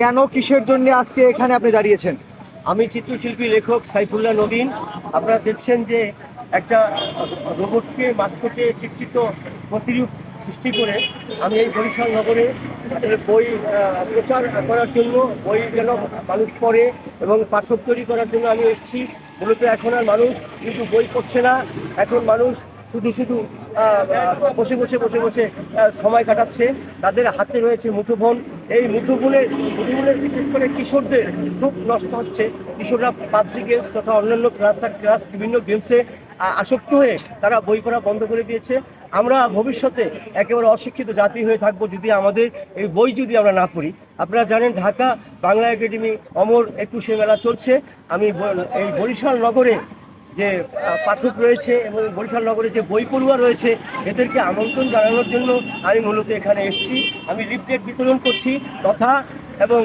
কেন কিসের জন্য আজকে এখানে আপনি দাঁড়িয়েছেন? আমি চিত্রশিল্পী লেখক সাইফুল্লাহ নবীন। আপনারা দেখছেন যে একটা রোবটকে মাস্কটে চিত্রিত প্রতিরূপ সৃষ্টি করে আমি এই বরিশাল নগরে বই প্রচার করার জন্য, বই যেন মানুষ পড়ে এবং পাঠক তৈরি করার জন্য আমি এসেছি। মূলত এখন আর মানুষ কিন্তু বই পড়ছে না, এখন মানুষ শুধু শুধু বসে বসে সময় কাটাচ্ছে। তাদের হাতে রয়েছে মুঠোফোন। এই মুঠোফোনের বিশেষ করে কিশোরদের খুব নষ্ট হচ্ছে। কিশোররা পাবজি গেমস তথা অন্যান্য ক্লাস বিভিন্ন গেমসে আসক্ত হয়ে তারা বই পড়া বন্ধ করে দিয়েছে। আমরা ভবিষ্যতে একেবারে অশিক্ষিত জাতি হয়ে থাকবো যদি আমাদের এই বই যদি আমরা না পড়ি। আপনারা জানেন ঢাকা বাংলা একাডেমি অমর 21শে মেলা চলছে। আমি এই বরিশাল নগরে যে পাঠক রয়েছে এবং বরিশাল নগরে যে বই পড়ুয়া রয়েছে এদেরকে আমন্ত্রণ জানানোর জন্য আমি মূলত এখানে এসেছি। আমি লিফলেট বিতরণ করছি তথা এবং